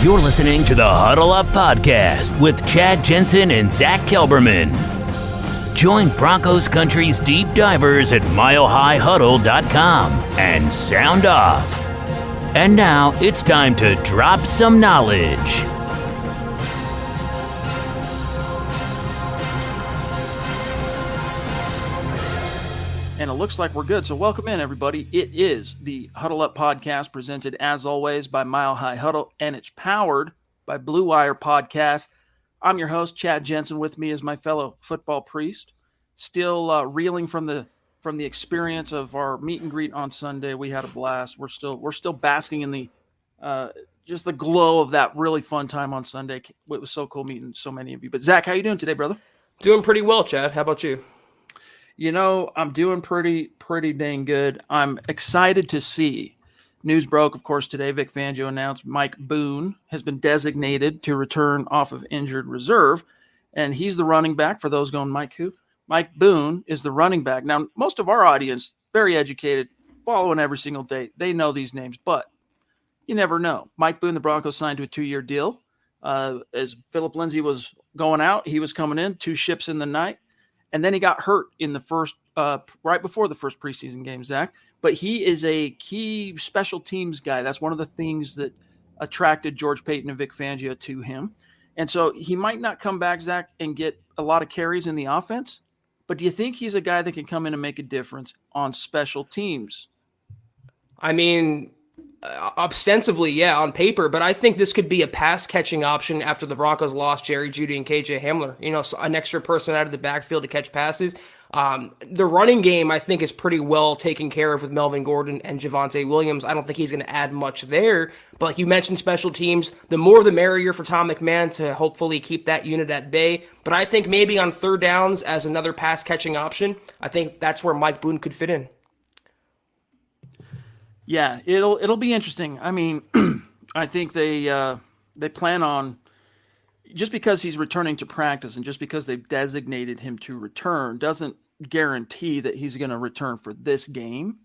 You're listening to the Huddle Up Podcast with Chad Jensen and Zack Kelberman. Join Broncos Country's deep divers at milehighhuddle.com and sound off. And now it's time to drop some knowledge. And it looks like we're good. So welcome in, everybody. It is the Huddle Up Podcast, presented as always by Mile High Huddle, and it's powered by Blue Wire Podcast. I'm your host, Chad Jensen. With me is my fellow football priest, still reeling from the experience of our meet and greet on Sunday. We had a blast. We're still basking in the just the glow of that really fun time on Sunday. It was so cool meeting so many of you. But Zach, how you doing today, brother? Doing pretty well, Chad. How about you? You know, I'm doing pretty dang good. I'm excited to see. News broke, of course, today. Vic Fangio announced Mike Boone has been designated to return off of injured reserve, and he's the running back. For those going, Mike who? Mike Boone is the running back. Now, most of our audience, very educated, following every single day. They know these names, but you never know. Mike Boone, the Broncos signed to a 2-year deal. As Philip Lindsay was going out, he was coming in, 2 ships in the night. And then he got hurt in the first, right before the first preseason game, Zach. But he is a key special teams guy. That's one of the things that attracted George Paton and Vic Fangio to him. And so he might not come back, Zach, and get a lot of carries in the offense. But do you think he's a guy that can come in and make a difference on special teams? I mean, ostensibly, yeah, on paper, but I think this could be a pass-catching option after the Broncos lost Jerry Jeudy and KJ Hamler. You know, an extra person out of the backfield to catch passes. The running game, I think, is pretty well taken care of with Melvin Gordon and Javonte Williams. I don't think he's going to add much there. But like you mentioned, special teams, the more the merrier for Tom McMahon to hopefully keep that unit at bay. But I think maybe on third downs as another pass-catching option, I think that's where Mike Boone could fit in. Yeah, it'll be interesting. I mean, I think they plan on, just because he's returning to practice and just because they've designated him to return doesn't guarantee that he's going to return for this game.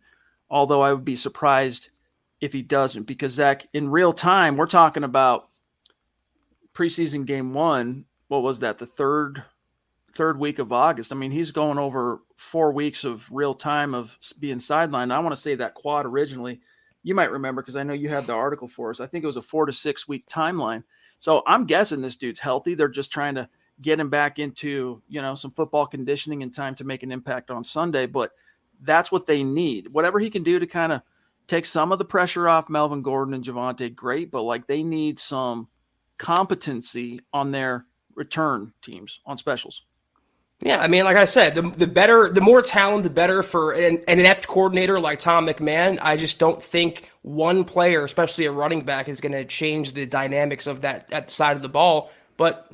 Although I would be surprised if he doesn't, because Zach, in real time, we're talking about preseason game 1. What was that? The third week of August. I mean, he's going over 4 weeks of real time of being sidelined. I want to say that quad originally, you might remember, because I know you had the article for us. I think it was a 4 to 6 week timeline. So I'm guessing this dude's healthy. They're just trying to get him back into, some football conditioning in time to make an impact on Sunday. But that's what they need. Whatever he can do to kind of take some of the pressure off Melvin Gordon and Javonte, great. But they need some competency on their return teams on specials. Yeah, I mean, like I said, the more talent, the better for an inept coordinator like Tom McMahon. I just don't think one player, especially a running back, is going to change the dynamics of that side of the ball. But,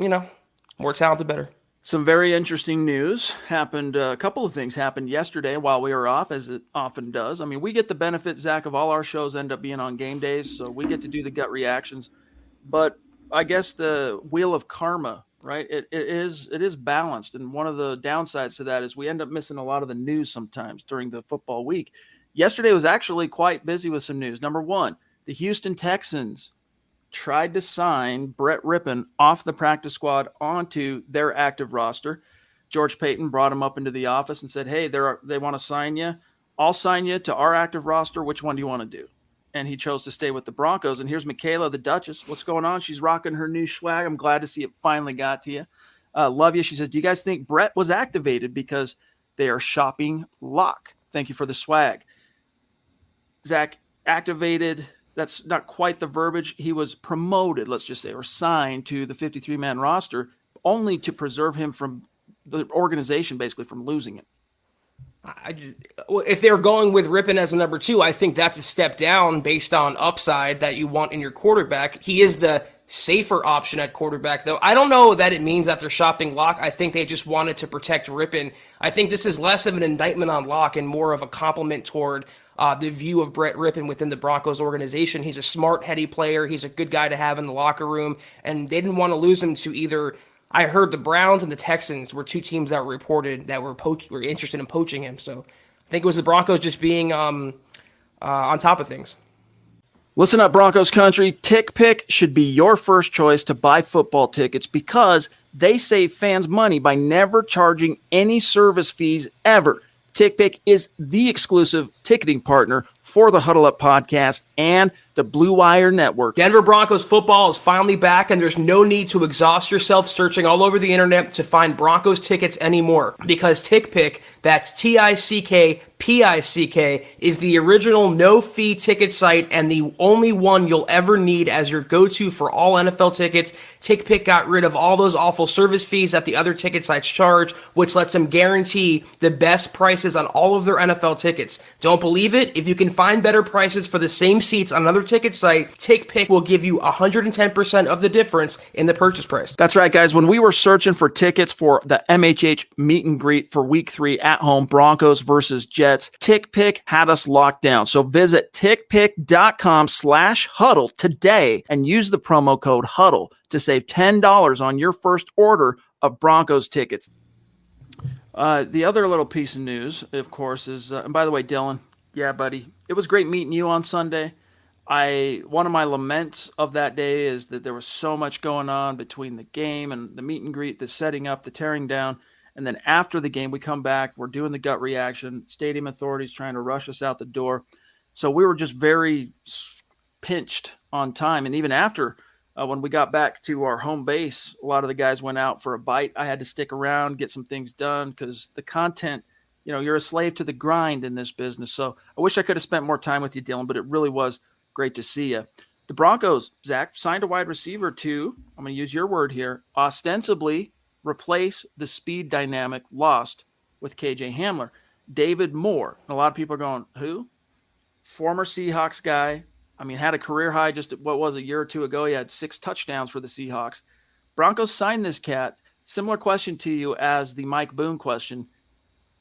more talent, the better. Some very interesting news happened. A couple of things happened yesterday while we were off, as it often does. I mean, we get the benefit, Zach, of all our shows end up being on game days, so we get to do the gut reactions. But I guess the wheel of karma, right? It is balanced, and one of the downsides to that is we end up missing a lot of the news sometimes during the football week. Yesterday was actually quite busy with some news. Number one, the Houston Texans tried to sign Brett Rippon off the practice squad onto their active roster. George Paton brought him up into the office and said, "Hey, they want to sign you. I'll sign you to our active roster. Which one do you want to do?" And he chose to stay with the Broncos. And here's Michaela, the Duchess. What's going on? She's rocking her new swag. I'm glad to see it finally got to you. Love you. She says, "Do you guys think Brett was activated because they are shopping lock?" Thank you for the swag. Zach, activated, that's not quite the verbiage. He was promoted, let's just say, or signed to the 53-man roster only to preserve him from the organization, basically, from losing him. If they're going with Rippon as a number 2, I think that's a step down based on upside that you want in your quarterback. He is the safer option at quarterback, though. I don't know that it means that they're shopping Locke. I think they just wanted to protect Rippon. I think this is less of an indictment on Locke and more of a compliment toward the view of Brett Rippon within the Broncos organization. He's a smart, heady player. He's a good guy to have in the locker room, and they didn't want to lose him to either. I heard the Browns and the Texans were 2 teams that reported that were interested in poaching him. So I think it was the Broncos just being on top of things. Listen up, Broncos country. TickPick should be your first choice to buy football tickets because they save fans money by never charging any service fees ever. TickPick is the exclusive ticketing partner for the Huddle Up podcast and the Blue Wire Network. Denver Broncos football is finally back, and there's no need to exhaust yourself searching all over the internet to find Broncos tickets anymore, because TickPick, that's TickPick, is the original no-fee ticket site and the only one you'll ever need as your go-to for all NFL tickets. TickPick got rid of all those awful service fees that the other ticket sites charge, which lets them guarantee the best prices on all of their NFL tickets. Don't believe it? If you can find better prices for the same seats on another ticket site, TickPick will give you 110% of the difference in the purchase price. That's right, guys. When we were searching for tickets for the MHH meet and greet for Week 3 at home, Broncos versus Jets, TickPick had us locked down. So visit tickpick.com/huddle today and use the promo code HUDDLE to save $10 on your first order of Broncos tickets. The other little piece of news, of course, is, and by the way, Dylan, yeah, buddy, it was great meeting you on Sunday. One of my laments of that day is that there was so much going on between the game and the meet and greet, the setting up, the tearing down. And then after the game, we come back, we're doing the gut reaction, stadium authorities trying to rush us out the door. So we were just very pinched on time. And even after, when we got back to our home base, a lot of the guys went out for a bite. I had to stick around, get some things done because the content, you're a slave to the grind in this business. So I wish I could have spent more time with you, Dylan, but it really was great to see you. The Broncos, Zach, signed a wide receiver to, I'm going to use your word here, ostensibly replace the speed dynamic lost with KJ Hamler. David Moore. And a lot of people are going, who? Former Seahawks guy. Had a career high just, a year or two ago. He had 6 touchdowns for the Seahawks. Broncos signed this cat. Similar question to you as the Mike Boone question.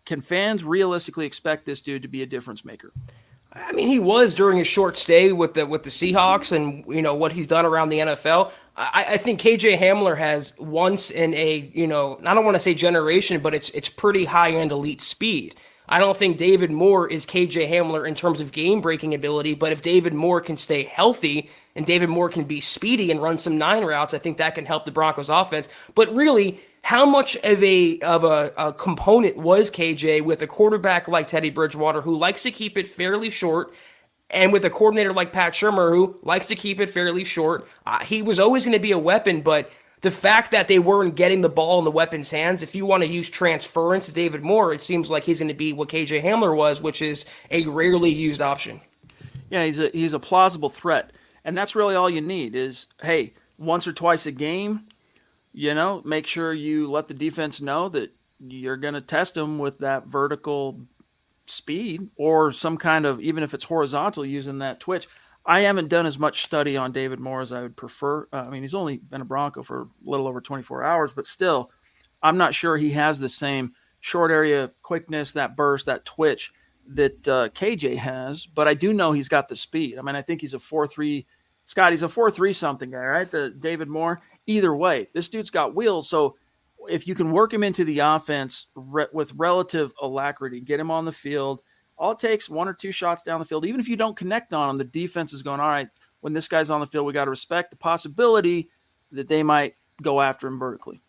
Can fans realistically expect this dude to be a difference maker? He was during his short stay with the Seahawks and, what he's done around the NFL. I think KJ Hamler has once in a, I don't want to say generation, but it's pretty high-end elite speed. I don't think David Moore is KJ Hamler in terms of game-breaking ability, but if David Moore can stay healthy and David Moore can be speedy and run some 9 routes, I think that can help the Broncos offense. But really, how much of a component was KJ with a quarterback like Teddy Bridgewater, who likes to keep it fairly short, and with a coordinator like Pat Shurmur, who likes to keep it fairly short? He was always going to be a weapon, but the fact that they weren't getting the ball in the weapon's hands, if you want to use transference to David Moore, it seems like he's going to be what KJ Hamler was, which is a rarely used option. Yeah, he's a plausible threat. And that's really all you need is, hey, once or twice a game, make sure you let the defense know that you're going to test them with that vertical speed or some kind of, even if it's horizontal, using that twitch. I haven't done as much study on David Moore as I would prefer. He's only been a Bronco for a little over 24 hours, but still, I'm not sure he has the same short area quickness, that burst, that twitch that KJ has, but I do know he's got the speed. I think he's a 4.3. Scott, he's a 4.3 something guy, right? The David Moore. Either way, this dude's got wheels. So if you can work him into the offense with relative alacrity, get him on the field, all it takes 1 or 2 shots down the field. Even if you don't connect on him, the defense is going, all right, when this guy's on the field, we got to respect the possibility that they might go after him vertically.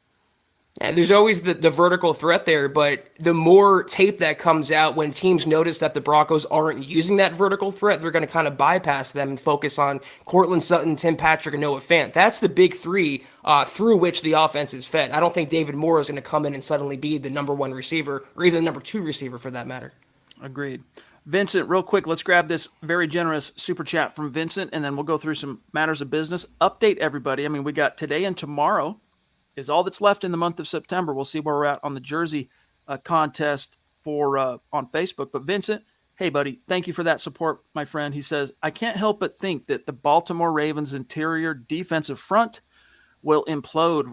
And there's always the vertical threat there, but the more tape that comes out when teams notice that the Broncos aren't using that vertical threat, they're going to kind of bypass them and focus on Courtland Sutton, Tim Patrick, and Noah Fant. That's the big 3 through which the offense is fed. I don't think David Moore is going to come in and suddenly be the number 1 receiver or even the number 2 receiver for that matter. Agreed. Vincent, real quick, let's grab this very generous super chat from Vincent, and then we'll go through some matters of business. Update everybody. We got today and tomorrow is all that's left in the month of September. We'll see where we're at on the jersey contest for on Facebook. But Vincent, hey, buddy, thank you for that support, my friend. He says, I can't help but think that the Baltimore Ravens interior defensive front will implode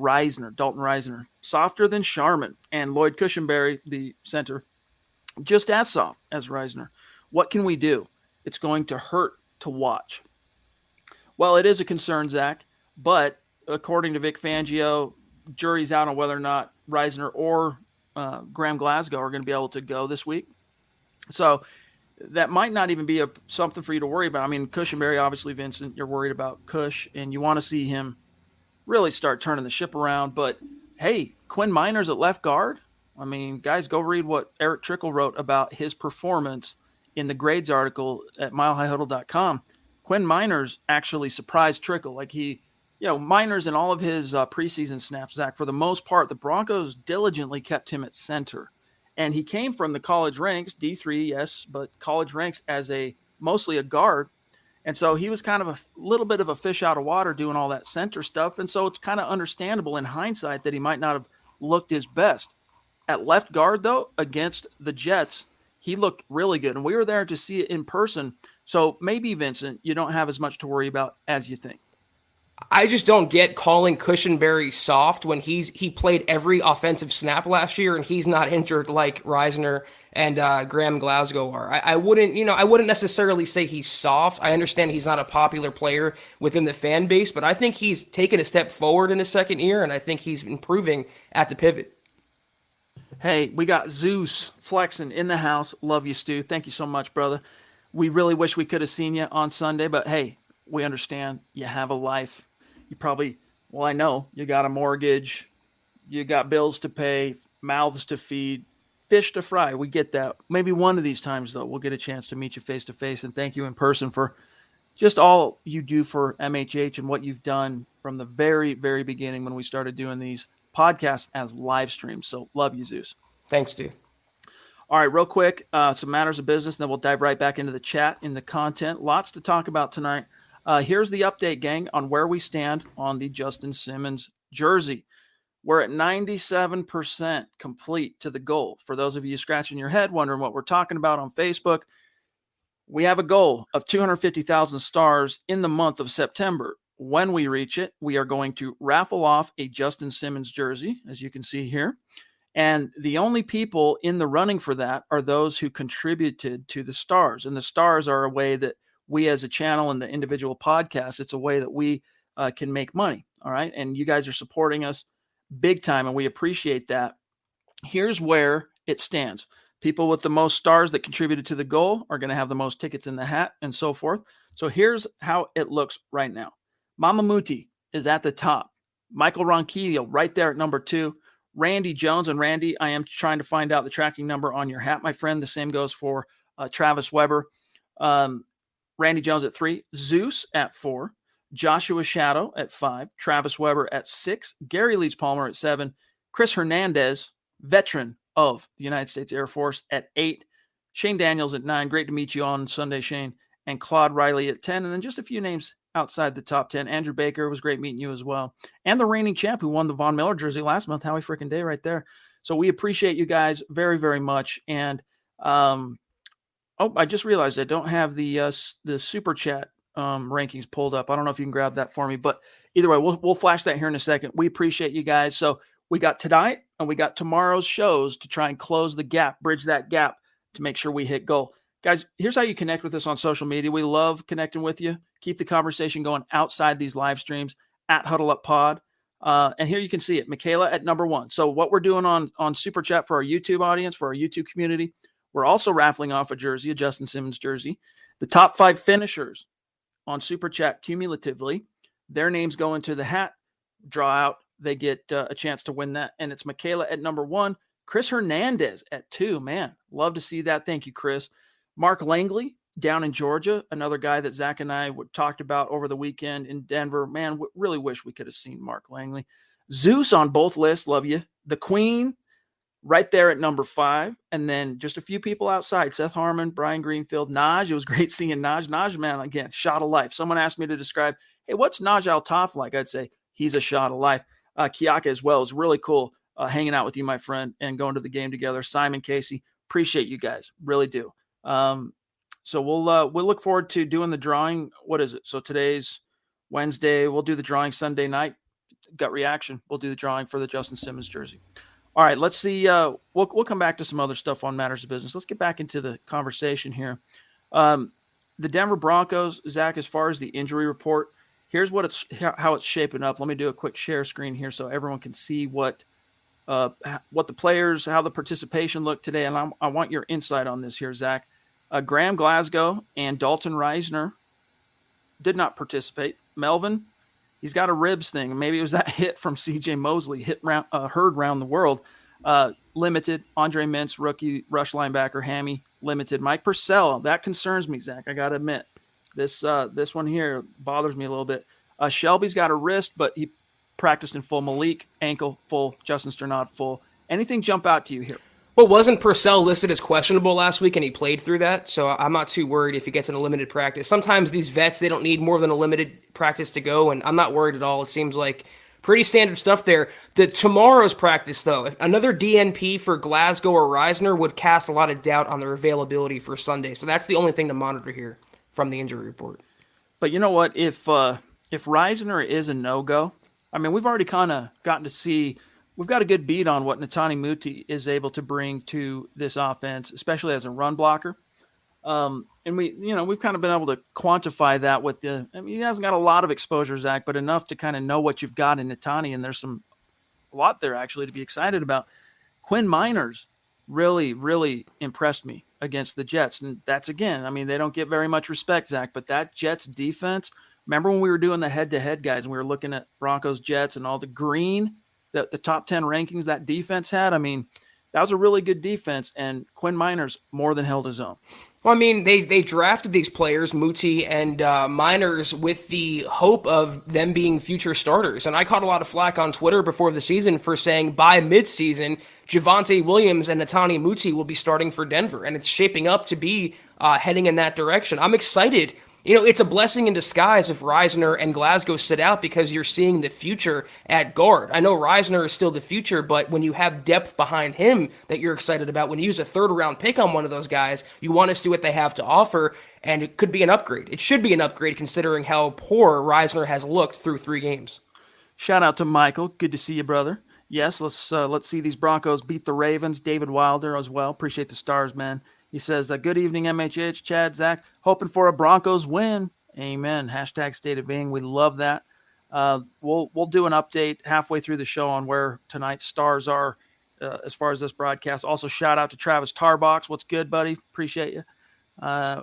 Dalton Reisner, softer than Sharman, and Lloyd Cushenberry, the center, just as soft as Reisner. What can we do? It's going to hurt to watch. Well, it is a concern, Zach, but according to Vic Fangio, jury's out on whether or not Reisner or Graham Glasgow are going to be able to go this week. So that might not even be something for you to worry about. I mean, Cushenberry, obviously, Vincent, you're worried about Cush, and you want to see him really start turning the ship around. But hey, Quinn Miners at left guard. I mean, guys, go read what Eric Trickle wrote about his performance in the grades article at milehighhuddle.com. Quinn Miners actually surprised Trickle. Like Miners in all of his preseason snaps, Zach, for the most part, the Broncos diligently kept him at center. And he came from the college ranks, D3, yes, but college ranks as mostly a guard. And so he was kind of a little bit of a fish out of water doing all that center stuff. And so it's kind of understandable in hindsight that he might not have looked his best. At left guard, though, against the Jets, he looked really good. And we were there to see it in person. So maybe, Vincent, you don't have as much to worry about as you think. I just don't get calling Cushenberry soft when he played every offensive snap last year and he's not injured like Reisner and Graham Glasgow are. I wouldn't necessarily say he's soft. I understand he's not a popular player within the fan base, but I think he's taken a step forward in his second year, and I think he's improving at the pivot. Hey, we got Zeus flexing in the house. Love you, Stu. Thank you so much, brother. We really wish we could have seen you on Sunday, but hey, we understand you have a life. You probably, I know you got a mortgage, you got bills to pay, mouths to feed, fish to fry. We get that. Maybe one of these times, though, we'll get a chance to meet you face to face, and thank you in person for just all you do for MHH and what you've done from the very, very beginning when we started doing these podcasts as live streams. So love you, Zeus. Thanks, dude. All right, real quick, some matters of business, and then we'll dive right back into the chat, in the content. Lots to talk about tonight. Here's the update, gang, on where we stand on the Justin Simmons jersey. We're at 97% complete to the goal. For those of you scratching your head, wondering what we're talking about on Facebook, we have a goal of 250,000 stars in the month of September. When we reach it, we are going to raffle off a Justin Simmons jersey, as you can see here. And the only people in the running for that are those who contributed to the stars. And the stars are a way that we as a channel and the individual podcasts, it's a way that we can make money. All right. And you guys are supporting us big time, and we appreciate that. Here's where it stands. People with the most stars that contributed to the goal are going to have the most tickets in the hat and so forth. So here's how it looks right now. Mama Muti is at the top. Michael Ronquillo right there at number 2. Randy Jones. And Randy, I am trying to find out the tracking number on your hat, my friend. The same goes for Travis Weber. Randy Jones at 3. Zeus at 4. Joshua Shadow at 5. Travis Weber at 6. Gary Leeds Palmer at 7. Chris Hernandez, veteran of the United States Air Force, at 8. Shane Daniels at 9. Great to meet you on Sunday, Shane. And Claude Riley at 10. And then just a few names outside the top 10. Andrew Baker, was great meeting you as well. And the reigning champ who won the Von Miller jersey last month. Howie freaking day right there. So we appreciate you guys very, very much. And I just realized I don't have the super chat rankings pulled up. I don't know if you can grab that for me, but either way, we'll flash that here in a second. We appreciate you guys. So we got tonight and we got tomorrow's shows to try and close the gap, bridge that gap to make sure we hit goal. Guys, here's how you connect with us on social media. We love connecting with you. Keep the conversation going outside these live streams at Huddle Up Pod. And here you can see it, Michaela at number 1. So what we're doing on Super Chat for our YouTube audience, for our YouTube community, we're also raffling off a jersey, a Justin Simmons jersey. The top 5 finishers on Super Chat cumulatively, their names go into the hat, draw out. They get a chance to win that. And it's Michaela at number 1, Chris Hernandez at 2. Man, love to see that. Thank you, Chris. Mark Langley down in Georgia, another guy that Zach and I talked about over the weekend in Denver. Man, really wish we could have seen Mark Langley. Zeus on both lists. Love you. The Queen right there at number 5. And then just a few people outside. Seth Harmon, Brian Greenfield, Naj. It was great seeing Naj. Naj, man, again, shot of life. Someone asked me to describe, hey, what's Naj Al-Taf like? I'd say he's a shot of life. Kiaka as well. It was really cool hanging out with you, my friend, and going to the game together. Simon Casey, appreciate you guys. Really do. So we'll look forward to doing the drawing. What is it? So today's Wednesday. We'll do the drawing Sunday night. Gut reaction. We'll do the drawing for the Justin Simmons jersey. All right, let's see. We'll come back to some other stuff on matters of business. Let's get back into the conversation here. The Denver Broncos, Zach, as far as the injury report, here's how it's shaping up. Let me do a quick share screen here so everyone can see what the players, how the participation looked today. And I want your insight on this here, Zach. Graham Glasgow and Dalton Reisner did not participate. Melvin, he's got a ribs thing. Maybe it was that hit from C.J. Mosley, heard round the world. Limited. Andre Mintz, rookie rush linebacker, hammy, limited. Mike Purcell, that concerns me, Zach. I got to admit. This one here bothers me a little bit. Shelby's got a wrist, but he practiced in full. Malik, ankle, full. Justin Sternad, full. Anything jump out to you here? Well, wasn't Purcell listed as questionable last week, and he played through that? So I'm not too worried if he gets in a limited practice. Sometimes these vets, they don't need more than a limited practice to go, and I'm not worried at all. It seems like pretty standard stuff there. The tomorrow's practice, though, another DNP for Glasgow or Reisner would cast a lot of doubt on their availability for Sunday. So that's the only thing to monitor here from the injury report. But you know what? If Reisner is a no-go, I mean, we've already kind of gotten to see, we've got a good beat on what Netani Muti is able to bring to this offense, especially as a run blocker. And we've kind of been able to quantify that with he hasn't got a lot of exposure, Zach, but enough to kind of know what you've got in Netani. And there's a lot there actually to be excited about. Quinn Miners really, really impressed me against the Jets. And that's, again, I mean, they don't get very much respect, Zach, but that Jets defense, remember when we were doing the head-to-head, guys, and we were looking at Broncos, Jets, and all the green, the top 10 rankings that defense had? I mean, that was a really good defense, and Quinn Miners more than held his own. Well, I mean, they drafted these players, Muti and Miners, with the hope of them being future starters. And I caught a lot of flack on Twitter before the season for saying by midseason, Javonte Williams and Netani Muti will be starting for Denver. And it's shaping up to be heading in that direction. I'm excited. It's a blessing in disguise if Reisner and Glasgow sit out because you're seeing the future at guard. I know Reisner is still the future, but when you have depth behind him that you're excited about, when you use a third-round pick on one of those guys, you want to see what they have to offer, and it could be an upgrade. It should be an upgrade considering how poor Reisner has looked through 3 games. Shout out to Michael. Good to see you, brother. Yes, let's see these Broncos beat the Ravens. David Wilder as well. Appreciate the stars, man. He says, good evening, MHH, Chad, Zach. Hoping for a Broncos win. Amen. Hashtag state of being. We love that. We'll do an update halfway through the show on where tonight's stars are as far as this broadcast. Also, shout out to Travis Tarbox. What's good, buddy? Appreciate you.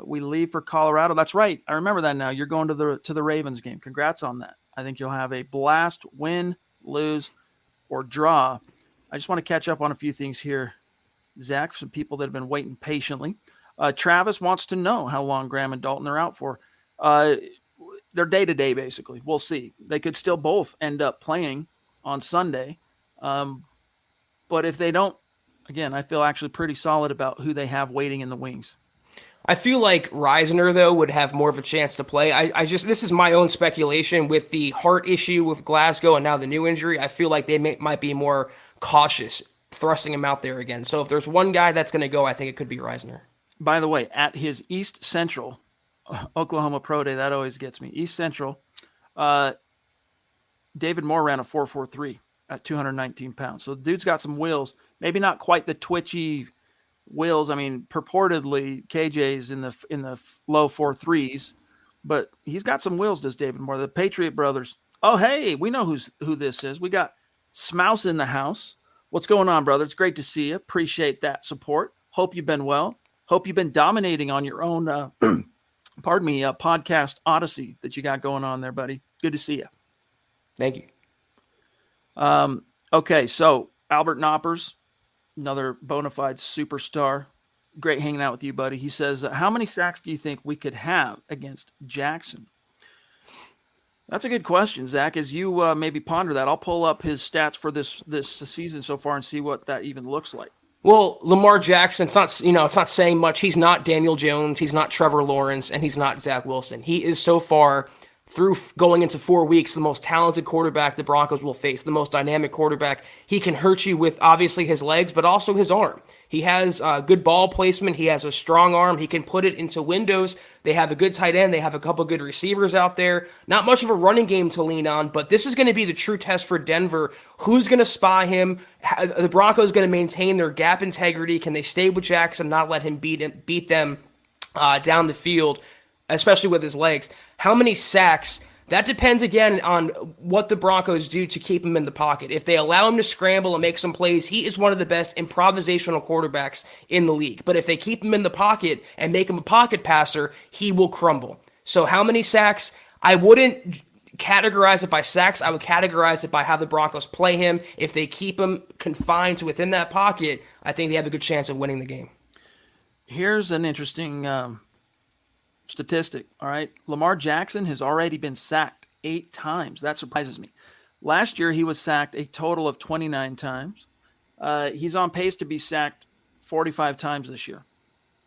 We leave for Colorado. That's right. I remember that now. You're going to the Ravens game. Congrats on that. I think you'll have a blast, win, lose, or draw. I just want to catch up on a few things here, Zach, some people that have been waiting patiently. Travis wants to know how long Graham and Dalton are out for. They're day-to-day, basically. We'll see. They could still both end up playing on Sunday. But if they don't, again, I feel actually pretty solid about who they have waiting in the wings. I feel like Reisner, though, would have more of a chance to play. This is my own speculation with the heart issue with Glasgow and now the new injury. I feel like they might be more cautious thrusting him out there again. So if there's one guy that's going to go, I think it could be Reisner. By the way, at his East Central Oklahoma Pro Day, that always gets me. East Central, David Moore ran a 4.43 at 219 pounds. So the dude's got some wheels. Maybe not quite the twitchy wheels. I mean, purportedly KJ's in the low 4.3s, but he's got some wheels, does David Moore. The Patriot Brothers. Oh, hey, we know who this is. We got Smouse in the house. What's going on, brother? It's great to see you. Appreciate that support. Hope you've been well. Hope you've been dominating on your own, podcast odyssey that you got going on there, buddy. Good to see you. Thank you. Okay, so Albert Knoppers, another bona fide superstar. Great hanging out with you, buddy. He says, how many sacks do you think we could have against Jackson? That's a good question, Zach. As you maybe ponder that, I'll pull up his stats for this season so far and see what that even looks like. Well, Lamar Jackson, it's not saying much. He's not Daniel Jones. He's not Trevor Lawrence, and he's not Zach Wilson. He is so far through going into 4 weeks, the most talented quarterback the Broncos will face, the most dynamic quarterback. He can hurt you with obviously his legs, but also his arm. He has good ball placement. He has a strong arm. He can put it into windows. They have a good tight end. They have a couple good receivers out there. Not much of a running game to lean on, but this is going to be the true test for Denver. Who's going to spy him? The Broncos going to maintain their gap integrity. Can they stay with Jackson, not let him beat them down the field, especially with his legs? How many sacks that depends again on what the Broncos do to keep him in the pocket. If they allow him to scramble and make some plays, he is one of the best improvisational quarterbacks in the league. But if they keep him in the pocket and make him a pocket passer, he will crumble. So how many sacks? I wouldn't categorize it by sacks. I would categorize it by how the Broncos play him. If they keep him confined to within that pocket, I think they have a good chance of winning the game. Here's an interesting statistic. All right. Lamar Jackson has already been sacked 8 times. That surprises me. Last year, he was sacked a total of 29 times. He's on pace to be sacked 45 times this year.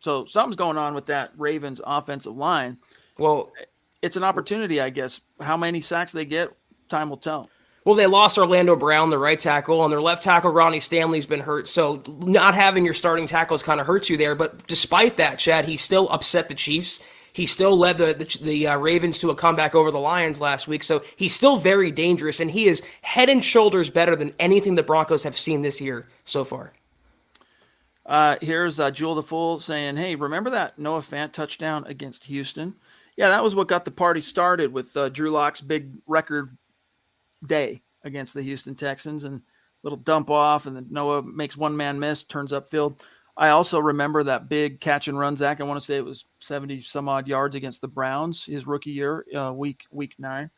So something's going on with that Ravens offensive line. Well, it's an opportunity, I guess. How many sacks they get, time will tell. Well, they lost Orlando Brown, the right tackle, and their left tackle, Ronnie Stanley's been hurt. So not having your starting tackles kind of hurts you there. But despite that, Chad, he still upset the Chiefs. He still led the Ravens to a comeback over the Lions last week. So he's still very dangerous, and he is head and shoulders better than anything the Broncos have seen this year so far. Here's Jewel the Fool saying, hey, remember that Noah Fant touchdown against Houston? Yeah, that was what got the party started with Drew Lock's big record day against the Houston Texans, and little dump off, and then Noah makes one man miss, turns upfield. I also remember that big catch and run, Zach. I want to say it was 70 some odd yards against the Browns his rookie year, week 9.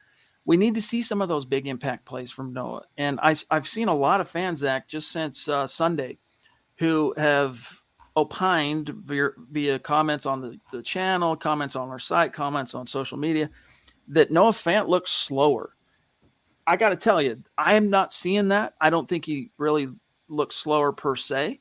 We need to see some of those big impact plays from Noah. And I've seen a lot of fans, Zach, just since Sunday, who have opined via comments on the channel, comments on our site, comments on social media, that Noah Fant looks slower. I got to tell you, I am not seeing that. I don't think he really looks slower per se.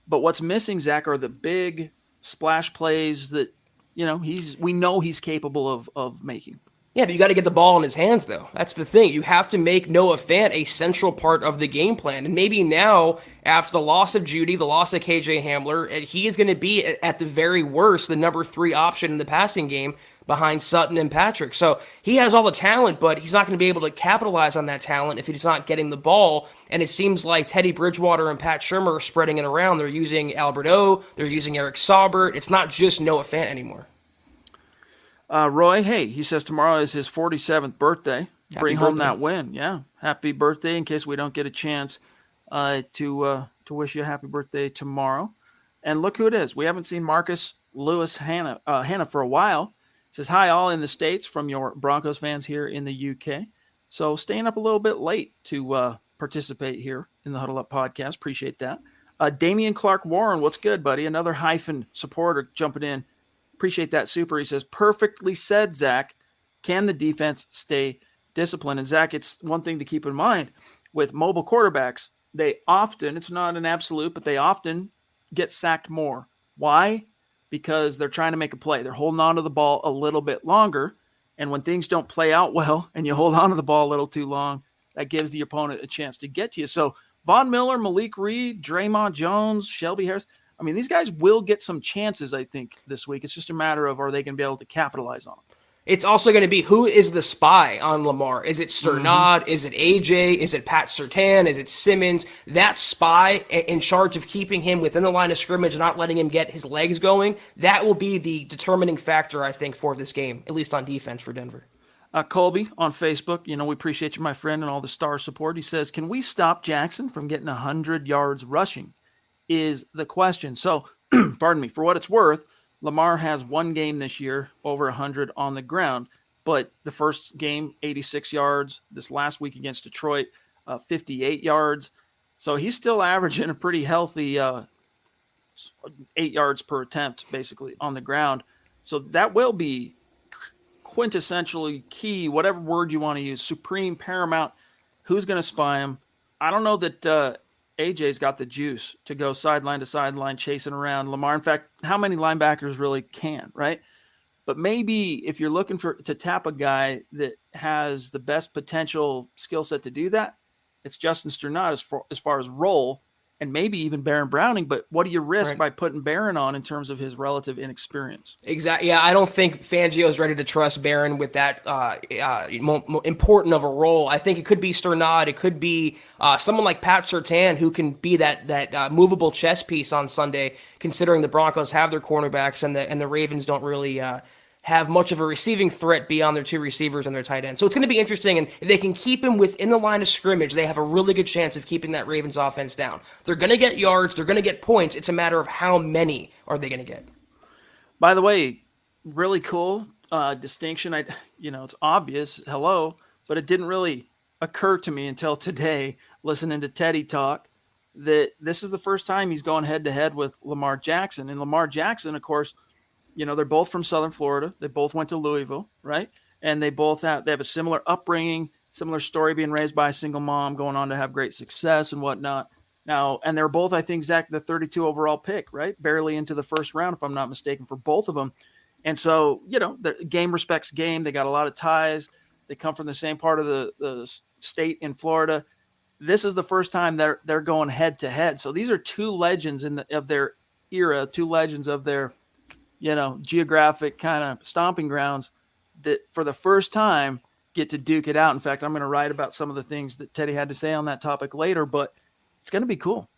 But what's missing, Zach, are the big splash plays that, we know he's capable of making. Yeah, but you got to get the ball in his hands, though. That's the thing. You have to make Noah Fant a central part of the game plan. And maybe now, after the loss of Judy, the loss of KJ Hamler, he is going to be, at the very worst, the number 3 option in the passing game behind Sutton and Patrick. So he has all the talent, but he's not going to be able to capitalize on that talent if he's not getting the ball. And it seems like Teddy Bridgewater and Pat Shurmur are spreading it around. They're using Albert O. They're using Eric Saubert. It's not just Noah Fant anymore. Roy, hey, he says tomorrow is his 47th birthday. Bring home that win. Yeah. Happy birthday, in case we don't get a chance to wish you a happy birthday tomorrow. And look who it is. We haven't seen Marcus Lewis Hannah for a while. It says, hi, all in the States from your Broncos fans here in the UK. So staying up a little bit late to participate here in the Huddle Up podcast. Appreciate that. Damian Clark Warren, what's good, buddy? Another hyphen supporter jumping in. Appreciate that, super. He says, perfectly said, Zach. Can the defense stay disciplined? And Zach, it's one thing to keep in mind with mobile quarterbacks. They often, it's not an absolute, but they often get sacked more. Why? Because they're trying to make a play. They're holding on to the ball a little bit longer. And when things don't play out well and you hold on to the ball a little too long, that gives the opponent a chance to get to you. So Von Miller, Malik Reed, Draymond Jones, Shelby Harris, I mean, these guys will get some chances, I think, this week. It's just a matter of, are they going to be able to capitalize on them? It's also going to be, who is the spy on Lamar? Is it Sternad? Mm-hmm. Is it AJ? Is it Pat Surtain? Is it Simmons? That spy in charge of keeping him within the line of scrimmage and not letting him get his legs going, that will be the determining factor, I think, for this game, at least on defense for Denver. Colby on Facebook, we appreciate you, my friend, and all the star support. He says, can we stop Jackson from getting 100 yards rushing? Is the question. So, pardon me, for what it's worth, Lamar has one game this year over 100 on the ground, but the first game, 86 yards. This last week against Detroit, 58 yards. So he's still averaging a pretty healthy 8 yards per attempt, basically, on the ground. So that will be quintessentially key, whatever word you want to use, supreme, paramount. Who's going to spy him? I don't know that AJ's got the juice to go sideline to sideline chasing around Lamar. In fact, how many linebackers really can, right? But maybe if you're looking to tap a guy that has the best potential skill set to do that, it's Justin Sternad as far as role, and maybe even Baron Browning. But what do you risk by putting Baron on in terms of his relative inexperience? Exactly. Yeah, I don't think Fangio is ready to trust Baron with that important of a role. I think it could be Sternad. It could be someone like Pat Surtain, who can be that movable chess piece on Sunday, considering the Broncos have their cornerbacks and the Ravens don't really have much of a receiving threat beyond their two receivers and their tight end. So it's going to be interesting, and if they can keep him within the line of scrimmage, they have a really good chance of keeping that Ravens offense down. They're going to get yards, they're going to get points. It's a matter of how many are they going to get. By the way, really cool distinction. It's obvious, but it didn't really occur to me until today, listening to Teddy talk, that this is the first time he's going head-to-head with Lamar Jackson. And Lamar Jackson, of course, they're both from Southern Florida. They both went to Louisville, right? And they have a similar upbringing, similar story, being raised by a single mom, going on to have great success and whatnot. Now, and they're both, I think, Zach, the 32 overall pick, right? Barely into the first round, if I'm not mistaken, for both of them. And so, the game respects game. They got a lot of ties. They come from the same part of the state in Florida. This is the first time they're going head-to-head. So these are two legends of their era, two legends of their geographic kind of stomping grounds that for the first time get to duke it out. In fact, I'm going to write about some of the things that Teddy had to say on that topic later, but it's going to be cool.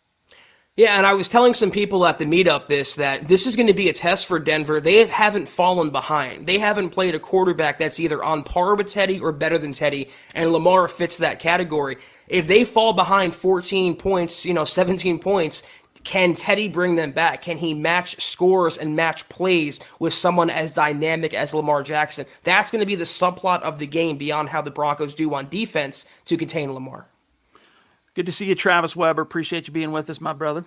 Yeah, and I was telling some people at the meetup that this is going to be a test for Denver. They haven't fallen behind. They haven't played a quarterback that's either on par with Teddy or better than Teddy, and Lamar fits that category. If they fall behind 14 points, 17 points, can Teddy bring them back? Can he match scores and match plays with someone as dynamic as Lamar Jackson? That's going to be the subplot of the game beyond how the Broncos do on defense to contain Lamar. Good to see you, Travis Weber. Appreciate you being with us, my brother.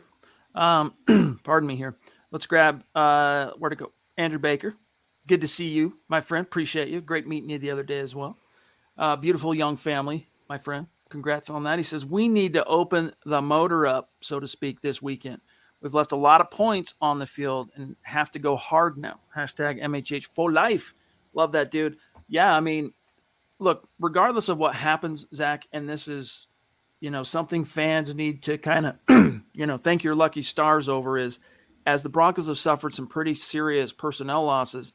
Pardon me here. Let's grab, where to go? Andrew Baker. Good to see you, my friend. Appreciate you. Great meeting you the other day as well. Beautiful young family, my friend. Congrats on that. He says, we need to open the motor up, so to speak, this weekend. We've left a lot of points on the field and have to go hard now. Hashtag MHH for life. Love that, dude. Yeah, I mean, look, regardless of what happens, Zach, and this is, something fans need to kind of, thank your lucky stars over, is as the Broncos have suffered some pretty serious personnel losses,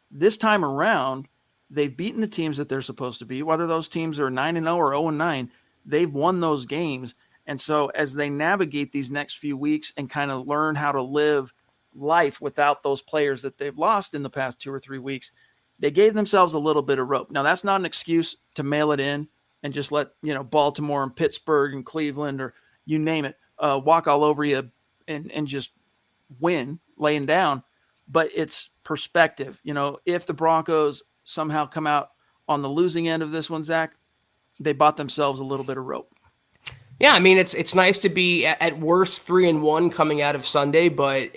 this time around, they've beaten the teams that they're supposed to be, whether those teams are 9-0 or 0-9. They've won those games. And so as they navigate these next few weeks and kind of learn how to live life without those players that they've lost in the past 2 or 3 weeks, they gave themselves a little bit of rope. Now, that's not an excuse to mail it in and just let, Baltimore and Pittsburgh and Cleveland or you name it, walk all over you and just win laying down. But it's perspective. If the Broncos somehow come out on the losing end of this one, Zach, they bought themselves a little bit of rope. Yeah, I mean, it's nice to be at worst 3-1 coming out of Sunday, but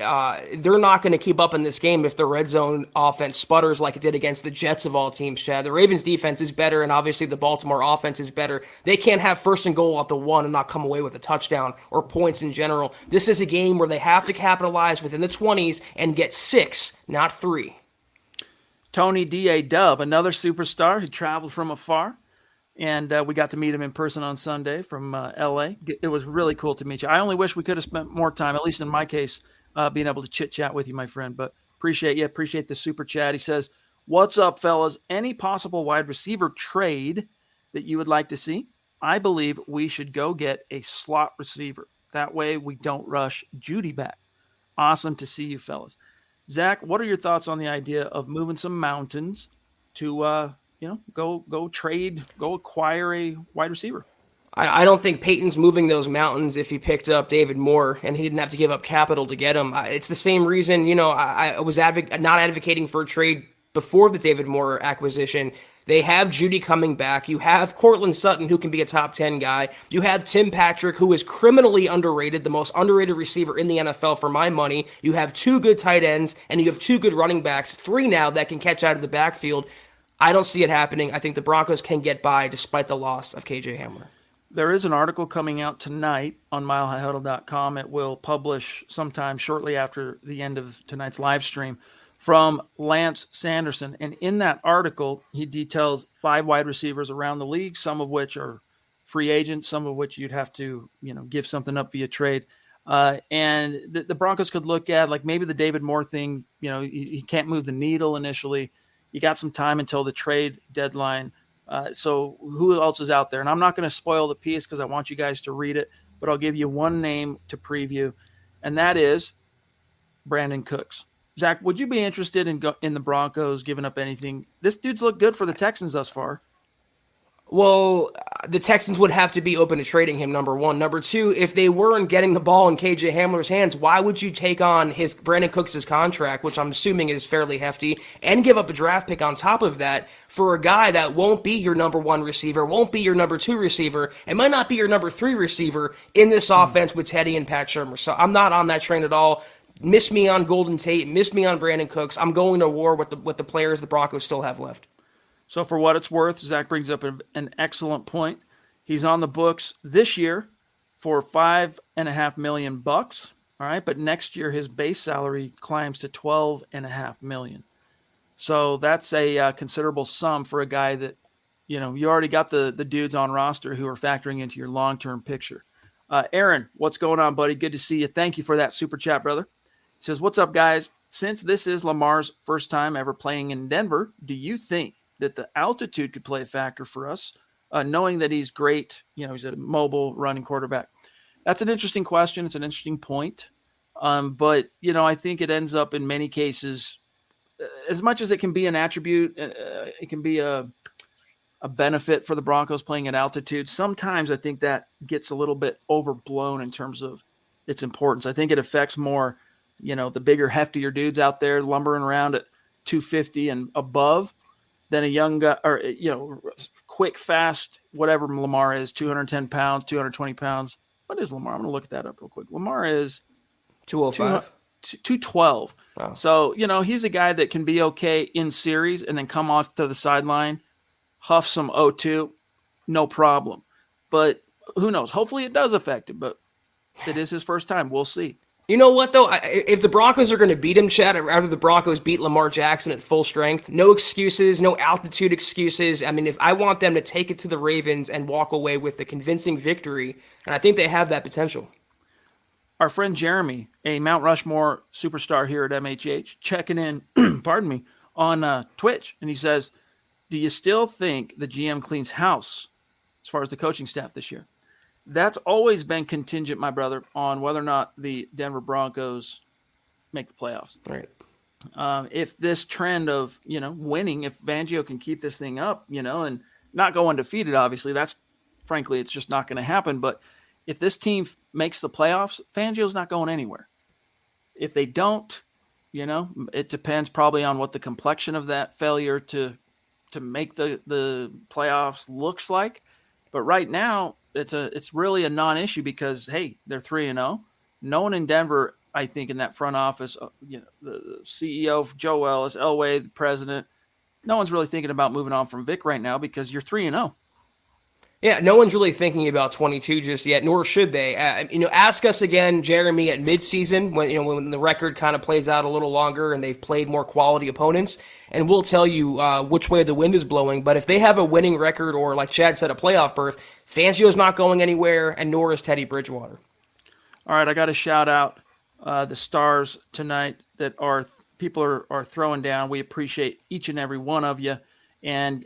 they're not going to keep up in this game if the red zone offense sputters like it did against the Jets of all teams, Chad. The Ravens defense is better, and obviously the Baltimore offense is better. They can't have first and goal at the 1 and not come away with a touchdown or points in general. This is a game where they have to capitalize within the 20s and get 6, not 3. Tony D.A. Dub, another superstar who traveled from afar. And we got to meet him in person on Sunday from L.A. It was really cool to meet you. I only wish we could have spent more time, at least in my case, being able to chit-chat with you, my friend. But appreciate you. Appreciate the super chat. He says, what's up, fellas? Any possible wide receiver trade that you would like to see? I believe we should go get a slot receiver. That way we don't rush Judy back. Awesome to see you, fellas. Zach, what are your thoughts on the idea of moving some mountains to go trade, go acquire a wide receiver? I don't think Peyton's moving those mountains if he picked up David Moore and he didn't have to give up capital to get him. It's the same reason, I was not advocating for a trade before the David Moore acquisition. They have Judy coming back. You have Cortland Sutton, who can be a top 10 guy. You have Tim Patrick, who is criminally underrated, the most underrated receiver in the NFL for my money. You have 2 good tight ends, and you have 2 good running backs, 3 now that can catch out of the backfield. I don't see it happening. I think the Broncos can get by despite the loss of KJ Hamler. There is an article coming out tonight on milehighhuddle.com. It will publish sometime shortly after the end of tonight's live stream from Lance Sanderson. And in that article, he details 5 wide receivers around the league, some of which are free agents, some of which you'd have to, give something up via trade. And the Broncos could look at, like, maybe the David Moore thing, he can't move the needle initially. You got some time until the trade deadline. So who else is out there? And I'm not going to spoil the piece because I want you guys to read it, but I'll give you one name to preview, and that is Brandon Cooks. Zach, would you be interested in the Broncos giving up anything? This dude's looked good for the Texans thus far. Well, the Texans would have to be open to trading him, number one. Number two, if they weren't getting the ball in KJ Hamler's hands, why would you take on Brandon Cooks' contract, which I'm assuming is fairly hefty, and give up a draft pick on top of that for a guy that won't be your number one receiver, won't be your number two receiver, and might not be your number three receiver in this offense with Teddy and Pat Shurmur? So I'm not on that train at all. Miss me on Golden Tate, miss me on Brandon Cooks. I'm going to war with the players the Broncos still have left. So for what it's worth, Zach brings up an excellent point. He's on the books this year for $5.5 million. All right, but next year his base salary climbs to $12.5 million. So that's a considerable sum for a guy that, you already got the dudes on roster who are factoring into your long-term picture. Aaron, what's going on, buddy? Good to see you. Thank you for that super chat, brother. He says, what's up, guys? Since this is Lamar's first time ever playing in Denver, do you think that the altitude could play a factor for us, knowing that he's great, he's a mobile running quarterback? That's an interesting question. It's an interesting point. But, I think it ends up in many cases, as much as it can be an attribute, it can be a benefit for the Broncos playing at altitude. Sometimes I think that gets a little bit overblown in terms of its importance. I think it affects more, the bigger, heftier dudes out there lumbering around at 250 and above than a young guy or, quick, fast, whatever Lamar is, 210 pounds, 220 pounds. What is Lamar? I'm going to look that up real quick. Lamar is 205. 212. Wow. So, he's a guy that can be okay in series and then come off to the sideline, huff some O2, no problem. But who knows? Hopefully it does affect him, but it is his first time. We'll see. You know what, though? If the Broncos are going to beat him, Chad, I'd rather the Broncos beat Lamar Jackson at full strength. No excuses, no altitude excuses. I mean, if I want them to take it to the Ravens and walk away with a convincing victory, and I think they have that potential. Our friend Jeremy, a Mount Rushmore superstar here at MHH, checking in, pardon me, on Twitch, and he says, do you still think the GM cleans house as far as the coaching staff this year? That's always been contingent, my brother, on whether or not the Denver Broncos make the playoffs. Right. If this trend of, winning, if Fangio can keep this thing up, and not go undefeated, obviously, that's frankly, it's just not going to happen. But if this team makes the playoffs, Fangio's not going anywhere. If they don't, it depends probably on what the complexion of that failure to make the playoffs looks like. But right now, it's really a non-issue because, hey, they're 3-0. No one in Denver, I think, in that front office, the CEO, Joe Ellis, Elway, the president, no one's really thinking about moving on from Vic right now because you're 3-0. Yeah, no one's really thinking about 22 just yet, nor should they. Ask us again, Jeremy, at midseason when the record kind of plays out a little longer and they've played more quality opponents, and we'll tell you which way the wind is blowing. But if they have a winning record or, like Chad said, a playoff berth, Fangio's not going anywhere, and nor is Teddy Bridgewater. All right, I got to shout out the stars tonight that people are throwing down. We appreciate each and every one of you. And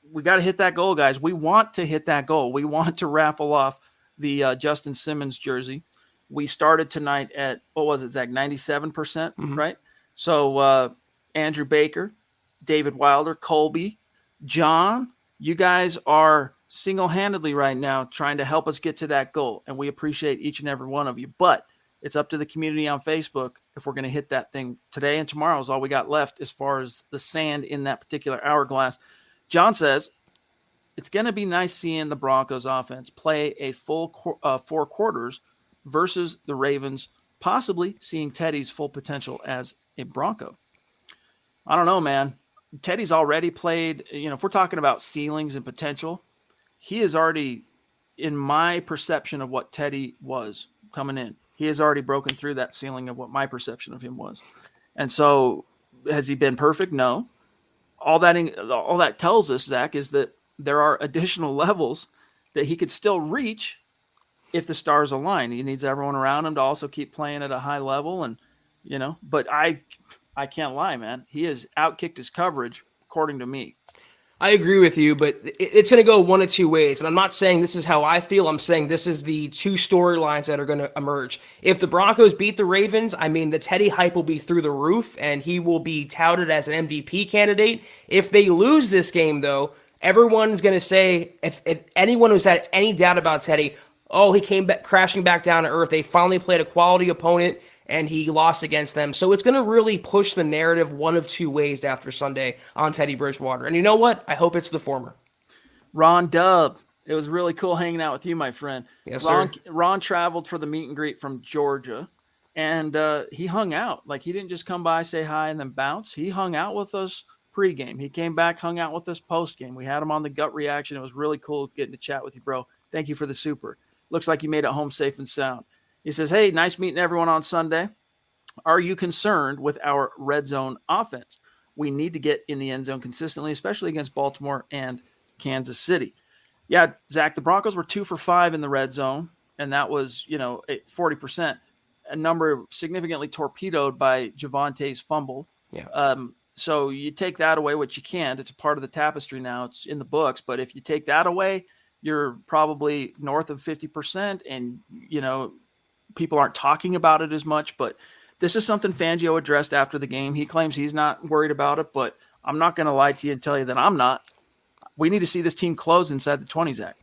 we got to hit that goal, guys. We want to hit that goal. We want to raffle off the Justin Simmons jersey. We started tonight at, what was it, Zach, 97%, Mm-hmm. right? So Andrew Baker, David Wilder, Colby, John, you guys are single-handedly right now trying to help us get to that goal. And we appreciate each and every one of you. But it's up to the community on Facebook if we're going to hit that thing. Today and tomorrow is all we got left as far as the sand in that particular hourglass. John says, it's going to be nice seeing the Broncos offense play a full 4 quarters versus the Ravens, possibly seeing Teddy's full potential as a Bronco. I don't know, man. Teddy's already played, if we're talking about ceilings and potential, he is already, in my perception of what Teddy was coming in, he has already broken through that ceiling of what my perception of him was. And so has he been perfect? No. All that tells us, Zach, is that there are additional levels that he could still reach if the stars align. He needs everyone around him to also keep playing at a high level. And, but I can't lie, man. He has outkicked his coverage, according to me. I agree with you, but it's going to go one of two ways. And I'm not saying this is how I feel. I'm saying this is the two storylines that are going to emerge. If the Broncos beat the Ravens, I mean, the Teddy hype will be through the roof, and he will be touted as an MVP candidate. If they lose this game, though, everyone's going to say, if anyone who's had any doubt about Teddy, oh, he came back crashing back down to earth. They finally played a quality opponent, and he lost against them. So it's going to really push the narrative one of two ways after Sunday on Teddy Bridgewater. And you know what? I hope it's the former. Ron Dub, it was really cool hanging out with you, my friend. Yes, sir. Ron traveled for the meet and greet from Georgia, and he hung out. Like, he didn't just come by, say hi, and then bounce. He hung out with us pregame. He came back, hung out with us postgame. We had him on the gut reaction. It was really cool getting to chat with you, bro. Thank you for the super. Looks like you made it home safe and sound. He says, hey, nice meeting everyone on Sunday. Are you concerned with our red zone offense? We need to get in the end zone consistently, especially against Baltimore and Kansas City. Yeah, Zach, the Broncos were 2 for 5 in the red zone, and that was, 40%, a number significantly torpedoed by Javante's fumble. Yeah. So you take that away, which you can't. It's a part of the tapestry now. It's in the books. But if you take that away, you're probably north of 50%, and, people aren't talking about it as much, but this is something Fangio addressed after the game. He claims he's not worried about it, but I'm not going to lie to you and tell you that I'm not. We need to see this team close inside the 20, Zach.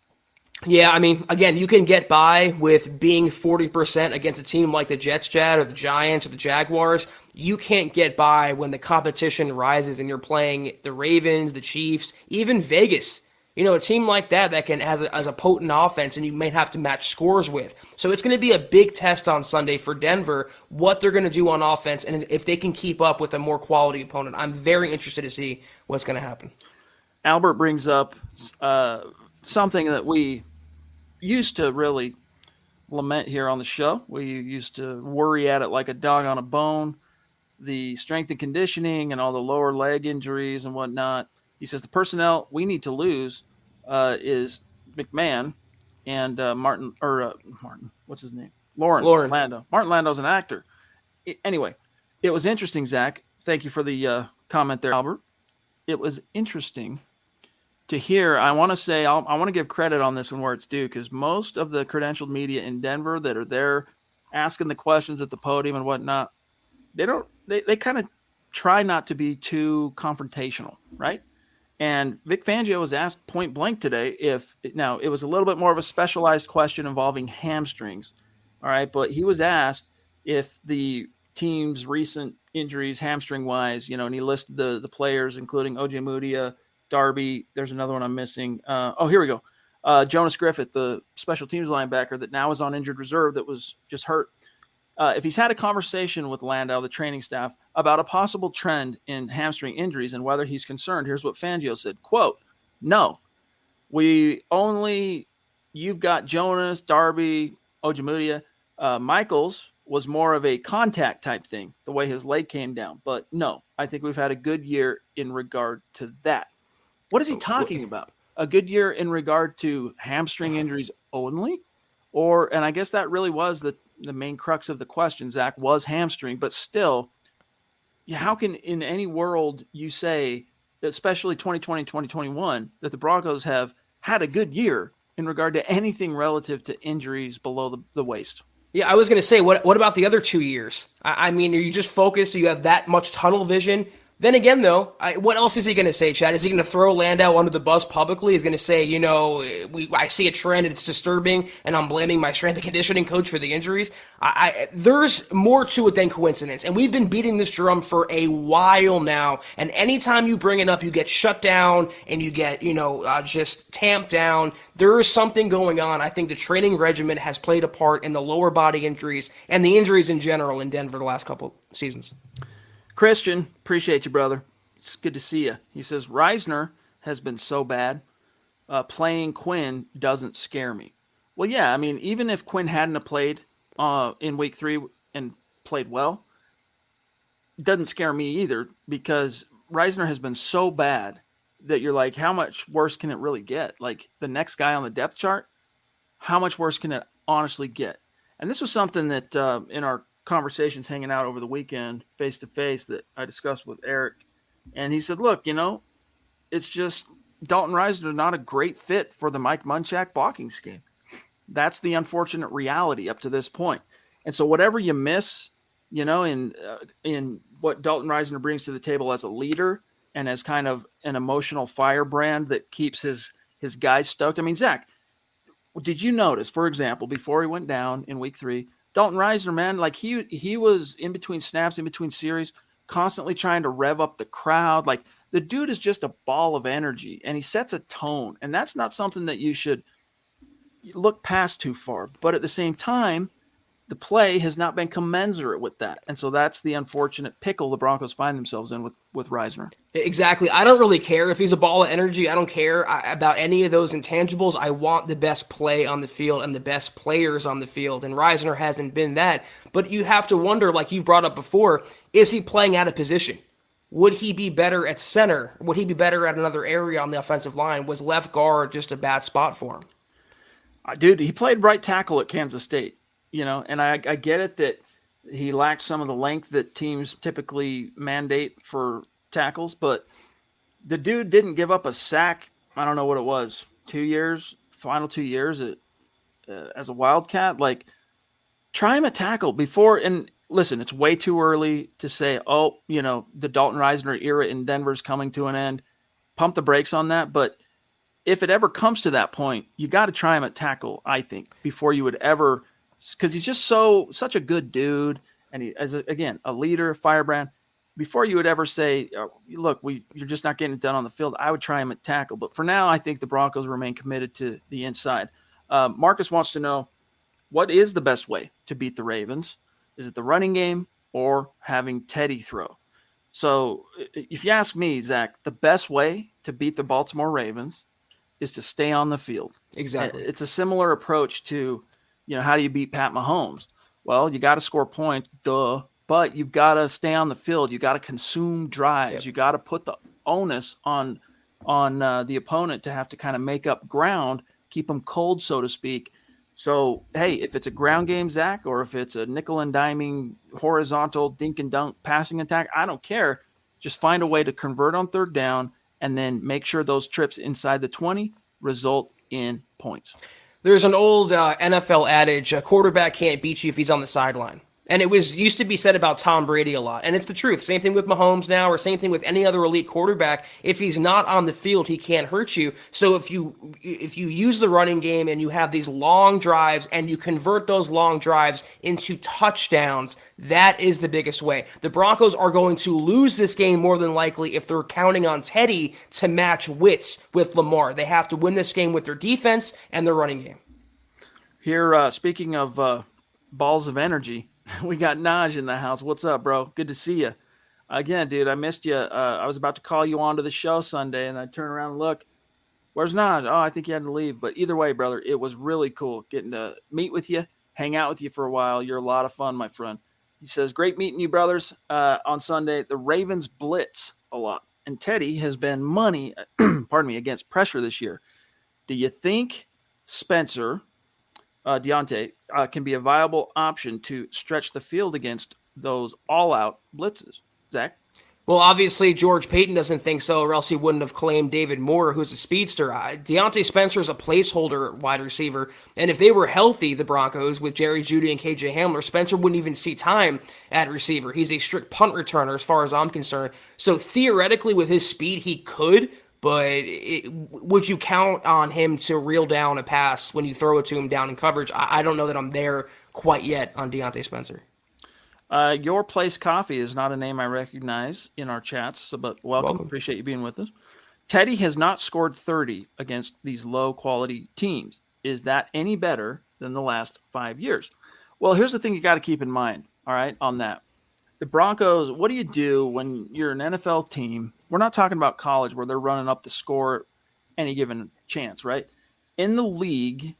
Yeah, I mean, again, you can get by with being 40% against a team like the Jets, Chad, or the Giants, or the Jaguars. You can't get by when the competition rises and you're playing the Ravens, the Chiefs, even Vegas. A team like that can has a potent offense, and you may have to match scores with. So it's going to be a big test on Sunday for Denver, what they're going to do on offense, and if they can keep up with a more quality opponent. I'm very interested to see what's going to happen. Albert brings up something that we used to really lament here on the show. We used to worry at it like a dog on a bone, the strength and conditioning and all the lower leg injuries and whatnot. He says the personnel we need to lose is McMahon and Martin. What's his name? Lauren Lando. Martin Lando's an actor. Anyway, it was interesting, Zach. Thank you for the comment there, Albert. It was interesting to hear. I want to say I want to give credit on this one where it's due, because most of the credentialed media in Denver that are there asking the questions at the podium and whatnot, they kind of try not to be too confrontational, right? And Vic Fangio was asked point blank today now it was a little bit more of a specialized question involving hamstrings, all right, but he was asked if the team's recent injuries hamstring wise, and he listed the players including OJ Mudia, Darby. There's another one I'm missing. Here we go. Jonas Griffith, the special teams linebacker that now is on injured reserve that was just hurt. If he's had a conversation with Landau, the training staff, about a possible trend in hamstring injuries and whether he's concerned, here's what Fangio said, quote, no, you've got Jonas, Darby, Ojemudia. Michaels was more of a contact type thing, the way his leg came down. But no, I think we've had a good year in regard to that. What is he talking about? A good year in regard to hamstring injuries only? And I guess that really was the main crux of the question, Zach, was hamstring. But still, how can in any world you say, especially 2020, 2021, that the Broncos have had a good year in regard to anything relative to injuries below the waist? Yeah, I was going to say, what about the other 2 years? I mean, are you just focused? So you have that much tunnel vision? Then again, though, what else is he going to say, Chad? Is he going to throw Landau under the bus publicly? He's going to say, I see a trend and it's disturbing, and I'm blaming my strength and conditioning coach for the injuries. There's more to it than coincidence, and we've been beating this drum for a while now, and anytime you bring it up, you get shut down, and you get, just tamped down. There is something going on. I think the training regimen has played a part in the lower body injuries and the injuries in general in Denver the last couple seasons. Christian, appreciate you, brother. It's good to see you. He says, Reisner has been so bad. Playing Quinn doesn't scare me. Well, yeah, I mean, even if Quinn hadn't played in week 3 and played well, it doesn't scare me either, because Reisner has been so bad that you're like, how much worse can it really get? Like, the next guy on the depth chart, how much worse can it honestly get? And this was something that in our conversations hanging out over the weekend face to face that I discussed with Eric, and he said, look, it's just Dalton Risner is not a great fit for the Mike Munchak blocking scheme. That's the unfortunate reality up to this point. And so whatever you miss, in what Dalton Risner brings to the table as a leader and as kind of an emotional firebrand that keeps his guys stoked. I mean, Zach, did you notice, for example, before he went down in week 3, Dalton Risner, man, like he was in between snaps, in between series, constantly trying to rev up the crowd. Like the dude is just a ball of energy, and he sets a tone. And that's not something that you should look past too far. But at the same time, the play has not been commensurate with that. And so that's the unfortunate pickle the Broncos find themselves in with Risner. Exactly. I don't really care if he's a ball of energy. I don't care about any of those intangibles. I want the best play on the field and the best players on the field. And Risner hasn't been that. But you have to wonder, like you've brought up before, is he playing out of position? Would he be better at center? Would he be better at another area on the offensive line? Was left guard just a bad spot for him? Dude, he played right tackle at Kansas State. And I get it that he lacked some of the length that teams typically mandate for tackles, but the dude didn't give up a sack. I don't know what it was, final 2 years as a Wildcat. Like, try him a tackle before. And listen, it's way too early to say, the Dalton Risner era in Denver's coming to an end. Pump the brakes on that. But if it ever comes to that point, you got to try him at tackle, I think, before you would ever – because he's just such a good dude, and he, again, a leader, firebrand. Before you would ever say, look, you're just not getting it done on the field, I would try him at tackle. But for now, I think the Broncos remain committed to the inside. Marcus wants to know, what is the best way to beat the Ravens? Is it the running game or having Teddy throw? So if you ask me, Zach, the best way to beat the Baltimore Ravens is to stay on the field. Exactly. It's a similar approach to – how do you beat Pat Mahomes? Well, you got to score points, but you've got to stay on the field. You got to consume drives. Yep. You got to put the onus on the opponent to have to kind of make up ground, keep them cold, so to speak. So, hey, if it's a ground game, Zach, or if it's a nickel and diming horizontal dink and dunk passing attack, I don't care. Just find a way to convert on third down and then make sure those trips inside the 20 result in points. There's an old NFL adage, a quarterback can't beat you if he's on the sideline. And it used to be said about Tom Brady a lot. And it's the truth. Same thing with Mahomes now, or same thing with any other elite quarterback. If he's not on the field, he can't hurt you. So if you use the running game and you have these long drives and you convert those long drives into touchdowns, that is the biggest way. The Broncos are going to lose this game more than likely if they're counting on Teddy to match wits with Lamar. They have to win this game with their defense and their running game. Here, speaking of balls of energy, we got Naj in the house. What's up, bro? Good to see you. Again, dude, I missed you. I was about to call you on to the show Sunday, and I turn around and look. Where's Naj? Oh, I think he had to leave. But either way, brother, it was really cool getting to meet with you, hang out with you for a while. You're a lot of fun, my friend. He says, great meeting you, brothers, on Sunday. The Ravens blitz a lot, and Teddy has been money, against pressure this year. Do you think Spencer Deontay can be a viable option to stretch the field against those all-out blitzes? Zach? Well, obviously, George Payton doesn't think so, or else he wouldn't have claimed David Moore, who's a speedster. Deontay Spencer's a placeholder wide receiver, and if they were healthy, the Broncos, with Jerry Jeudy and KJ Hamler, Spencer wouldn't even see time at receiver. He's a strict punt returner as far as I'm concerned. So theoretically, with his speed, he could, but would you count on him to reel down a pass when you throw it to him down in coverage? I don't know that I'm there quite yet on Deontay Spencer. Your Place Coffee is not a name I recognize in our chats, but welcome. Appreciate you being with us. Teddy has not scored 30 against these low-quality teams. Is that any better than the last 5 years? Well, here's the thing you got to keep in mind, all right, on that. The Broncos, what do you do when you're an NFL team? We're not talking about college where they're running up the score any given chance, right? In the league,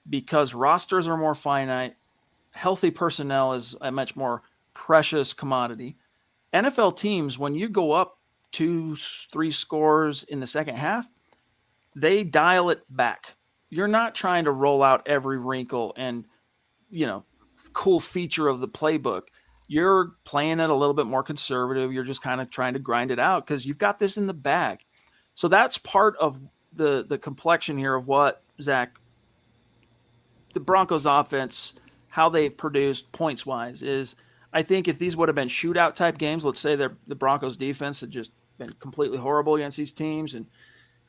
because rosters are more finite, healthy personnel is a much more precious commodity. NFL teams, when you go up 2-3 scores in the second half, they dial it back. You're not trying to roll out every wrinkle and, cool feature of the playbook. You're playing it a little bit more conservative. You're just kind of trying to grind it out because you've got this in the bag. So that's part of the complexion here of what, Zach, the Broncos offense, how they've produced points wise is, I think if these would have been shootout type games, let's say the Broncos defense had just been completely horrible against these teams and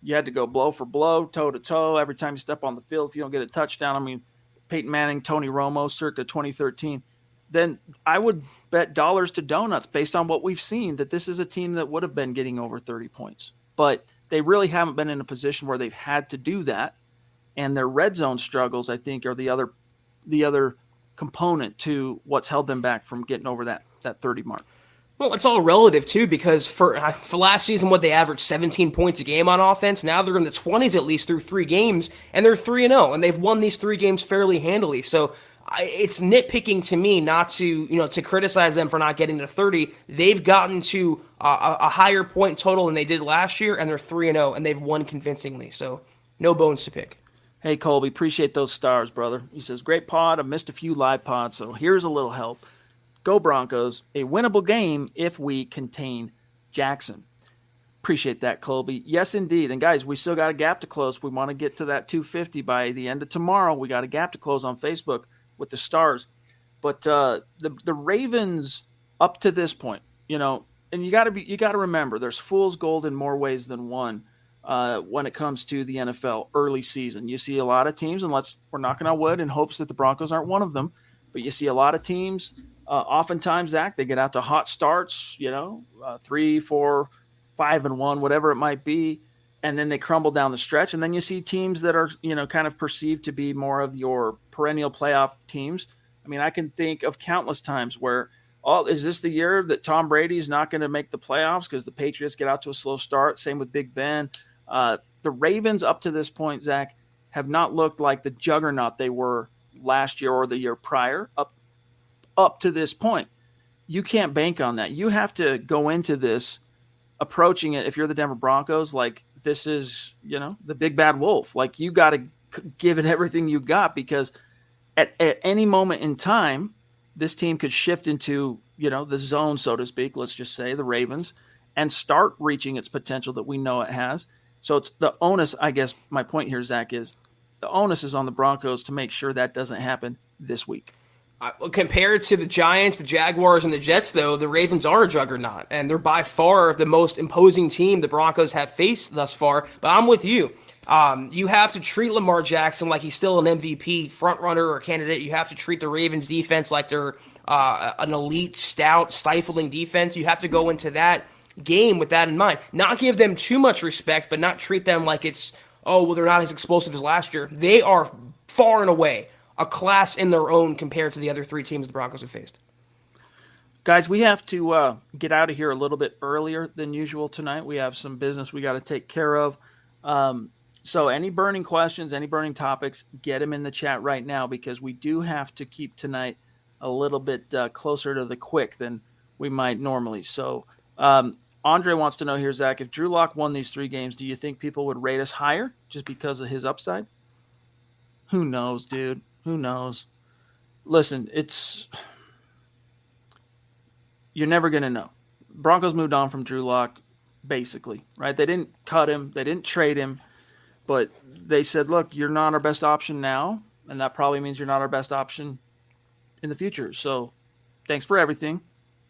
you had to go blow for blow, toe to toe every time you step on the field. If you don't get a touchdown, I mean, Peyton Manning, Tony Romo, circa 2013, then I would bet dollars to donuts based on what we've seen that this is a team that would have been getting over 30 points. But they really haven't been in a position where they've had to do that. And their red zone struggles, I think, are the other component to what's held them back from getting over that 30 mark. Well, it's all relative, too, because for last season, what they averaged 17 points a game on offense. Now they're in the 20s at least through 3 games, and they're 3-0, and they've won these 3 games fairly handily. So it's nitpicking to me not to criticize them for not getting to 30. They've gotten to a higher point total than they did last year, and they're 3-0, and they've won convincingly. So no bones to pick. Hey, Colby, appreciate those stars, brother. He says, great pod. I missed a few live pods, so here's a little help. Go Broncos. A winnable game if we contain Jackson. Appreciate that, Colby. Yes, indeed. And, guys, we still got a gap to close. We want to get to that 250 by the end of tomorrow. We got a gap to close on Facebook with the stars. But the Ravens, up to this point, and you got to remember, there's fool's gold in more ways than one. When it comes to the NFL early season, you see a lot of teams, and we're knocking on wood in hopes that the Broncos aren't one of them, but you see a lot of teams, oftentimes, Zach, they get out to hot starts, 3, 4, 5-1, whatever it might be, and then they crumble down the stretch. And then you see teams that are, kind of perceived to be more of your perennial playoff teams. I mean, I can think of countless times where, is this the year that Tom Brady's not going to make the playoffs because the Patriots get out to a slow start? Same with Big Ben. The Ravens up to this point, Zach, have not looked like the juggernaut they were last year or the year prior up to this point. You can't bank on that. You have to go into this approaching it, if you're the Denver Broncos, like this is, the big bad wolf. Like you got to give it everything you got because at any moment in time, this team could shift into, the zone, so to speak, let's just say the Ravens, and start reaching its potential that we know it has. So it's the onus, I guess my point here, Zach, is the onus is on the Broncos to make sure that doesn't happen this week. Compared to the Giants, the Jaguars, and the Jets, though, the Ravens are a juggernaut, and they're by far the most imposing team the Broncos have faced thus far. But I'm with you. You have to treat Lamar Jackson like he's still an MVP frontrunner or candidate. You have to treat the Ravens defense like they're an elite, stout, stifling defense. You have to go into that game with that in mind. Not give them too much respect, but not treat them like it's, they're not as explosive as last year. They are far and away a class in their own compared to the other 3 teams the Broncos have faced. Guys, we have to get out of here a little bit earlier than usual tonight. We have some business we got to take care of. So any burning questions, any burning topics, get them in the chat right now because we do have to keep tonight a little bit closer to the quick than we might normally. So Andre wants to know here, Zach, if Drew Lock won these 3 games, do you think people would rate us higher just because of his upside? Who knows, dude? Who knows? Listen, you're never going to know. Broncos moved on from Drew Lock, basically, right? They didn't cut him. They didn't trade him. But they said, look, you're not our best option now, and that probably means you're not our best option in the future. So thanks for everything.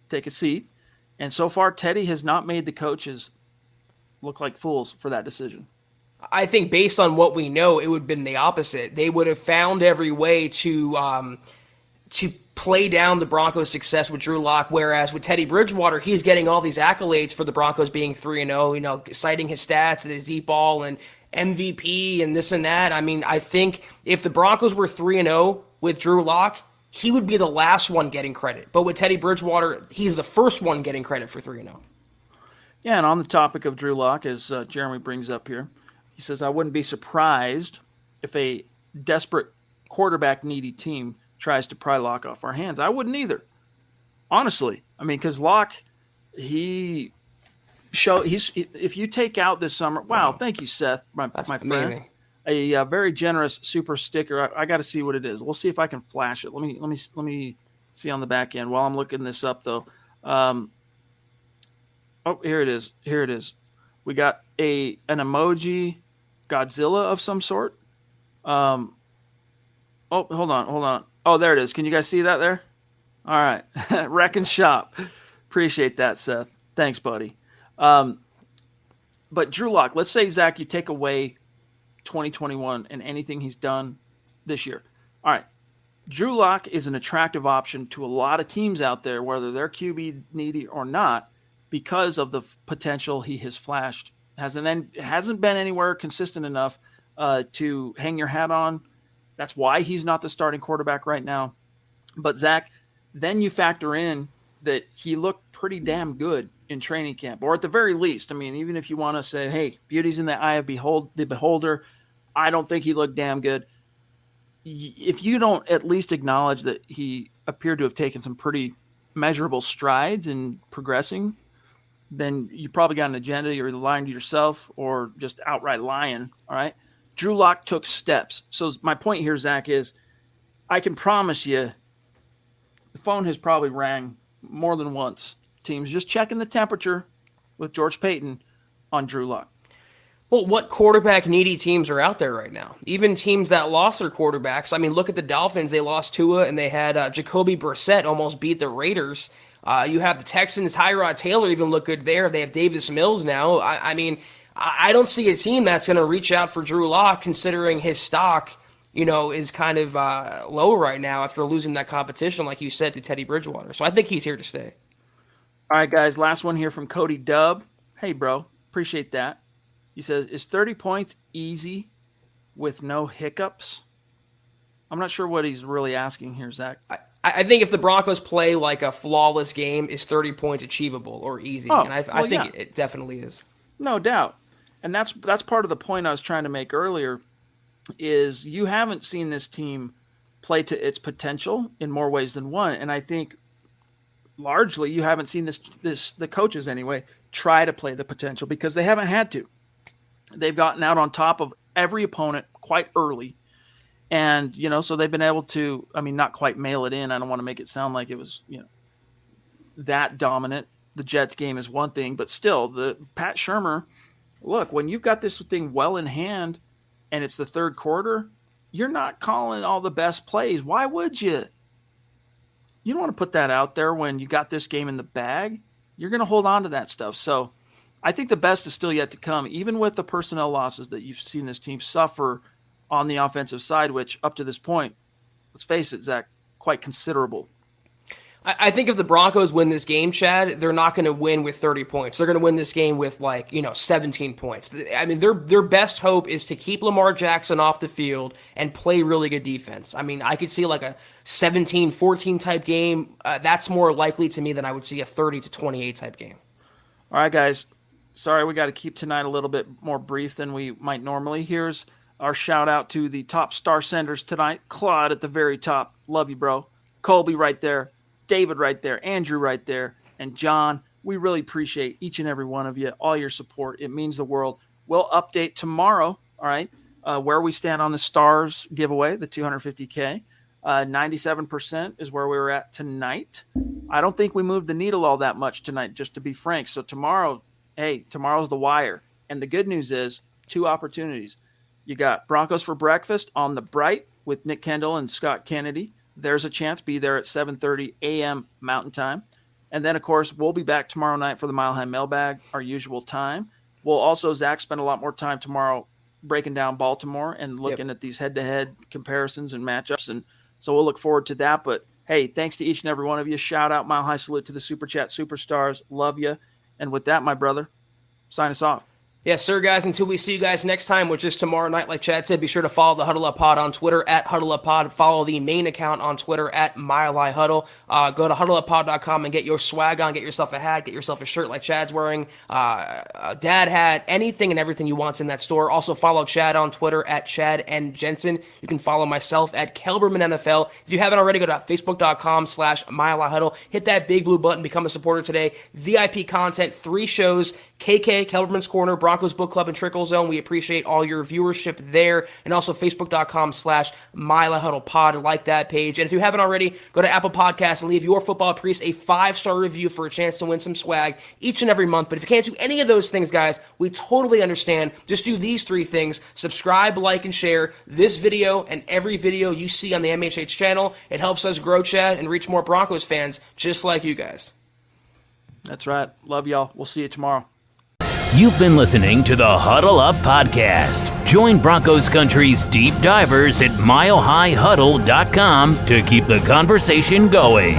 Take a seat. And so far, Teddy has not made the coaches look like fools for that decision. I think based on what we know, it would have been the opposite. They would have found every way to play down the Broncos' success with Drew Lock, whereas with Teddy Bridgewater, he's getting all these accolades for the Broncos being 3-0, citing his stats and his deep ball and MVP and this and that. I mean, I think if the Broncos were 3-0 with Drew Lock, he would be the last one getting credit. But with Teddy Bridgewater, he's the first one getting credit for 3-0. Yeah, and on the topic of Drew Lock, as Jeremy brings up here, he says, I wouldn't be surprised if a desperate quarterback-needy team tries to pry Lock off our hands. I wouldn't either, honestly. I mean, because Lock, if you take out this summer, wow, thank you, Seth, my friend. Amazing. A very generous super sticker. I got to see what it is. We'll see if I can flash it. Let me see on the back end while I'm looking this up, though. Here it is. We got an emoji Godzilla of some sort. Oh, hold on. Oh, there it is. Can you guys see that there? All right. Wreck and Shop. Appreciate that, Seth. Thanks, buddy. But Drew Lock, let's say, Zach, you take away 2021 and anything he's done this year. All right. Drew Lock is an attractive option to a lot of teams out there, whether they're QB needy or not, because of the potential he has flashed. Hasn't been anywhere consistent enough to hang your hat on. That's why he's not the starting quarterback right now. But Zach, then you factor in that he looked pretty damn good in training camp, or at the very least, I mean, even if you want to say, hey, beauty's in the eye of the beholder, I don't think he looked damn good. If you don't at least acknowledge that he appeared to have taken some pretty measurable strides in progressing, then you probably got an agenda. You're either lying to yourself or just outright lying. All right. Drew Lock took steps. So my point here, Zach, is I can promise you the phone has probably rang more than once. Teams just checking the temperature with George Payton on Drew Lock. Well, what quarterback needy teams are out there right now? Even teams that lost their quarterbacks. I mean, look at the Dolphins. They lost Tua, and they had Jacoby Brissett almost beat the Raiders. You have the Texans. Tyrod Taylor even look good there. They have Davis Mills now. I mean, I don't see a team that's going to reach out for Drew Lock, considering his stock, is kind of low right now after losing that competition, like you said, to Teddy Bridgewater. So I think he's here to stay. All right, guys, last one here from Cody Dubb. Hey, bro, appreciate that. He says, is 30 points easy with no hiccups? I'm not sure what he's really asking here, Zach. I think if the Broncos play like a flawless game, is 30 points achievable or easy? And I think it definitely is. No doubt. And that's part of the point I was trying to make earlier, is you haven't seen this team play to its potential in more ways than one. And I think largely you haven't seen the coaches anyway, try to play the potential because they haven't had to. They've gotten out on top of every opponent quite early. And, so they've been able to, not quite mail it in. I don't want to make it sound like it was, that dominant. The Jets game is one thing, but still, the Pat Shurmur, look, when you've got this thing well in hand and it's the third quarter, you're not calling all the best plays. Why would you? You don't want to put that out there when you got this game in the bag. You're going to hold on to that stuff. So I think the best is still yet to come, even with the personnel losses that you've seen this team suffer on the offensive side, which up to this point, let's face it, Zach, quite considerable. I think if the Broncos win this game, Chad, they're not going to win with 30 points. They're going to win this game with 17 points. I mean, their best hope is to keep Lamar Jackson off the field and play really good defense. I mean, I could see like a 17-14 type game. That's more likely to me than I would see a 30-28 type game. All right, guys. Sorry, we got to keep tonight a little bit more brief than we might normally. Here's our shout out to the top star senders tonight. Claude at the very top. Love you, bro. Colby right there. David right there. Andrew right there. And John, we really appreciate each and every one of you, all your support. It means the world. We'll update tomorrow, all right, where we stand on the stars giveaway, the 250K. 97% is where we were at tonight. I don't think we moved the needle all that much tonight, just to be frank. So tomorrow's the wire. And the good news is 2 opportunities. You got Broncos for Breakfast on the Bright with Nick Kendall and Scott Kennedy. There's a chance. Be there at 7:30 a.m. Mountain Time. And then, of course, we'll be back tomorrow night for the Mile High Mailbag, our usual time. We'll also, Zach, spend a lot more time tomorrow breaking down Baltimore and looking at these head-to-head comparisons and matchups. And so we'll look forward to that. But, hey, thanks to each and every one of you. Shout out, Mile High salute to the Super Chat superstars. Love you. And with that, my brother, sign us off. Yes, sir, guys. Until we see you guys next time, which is tomorrow night, like Chad said, be sure to follow the Huddle Up Pod on Twitter at Huddle Up Pod. Follow the main account on Twitter at Mile High Huddle. Go to huddleuppod.com and get your swag on. Get yourself a hat. Get yourself a shirt like Chad's wearing. A dad hat. Anything and everything you want in that store. Also follow Chad on Twitter at Chad and Jensen. You can follow myself at Kelberman NFL. If you haven't already, go to facebook.com/Mile High Huddle. Hit that big blue button. Become a supporter today. VIP content. 3 shows. KK, Kelberman's Corner, Broncos Book Club and Trickle Zone. We appreciate all your viewership there, and also facebook.com/MileHuddlePod. Like that page. And if you haven't already, go to Apple Podcasts and leave your football priest a 5-star review for a chance to win some swag each and every month. But if you can't do any of those things, guys, we totally understand. Just do these 3 things: subscribe, like, and share this video and every video you see on the MHH channel. It helps us grow, Chad, and reach more Broncos fans just like you guys. That's right. Love y'all. We'll see you tomorrow. You've been listening to the Huddle Up Podcast. Join Broncos Country's deep divers at milehighhuddle.com to keep the conversation going.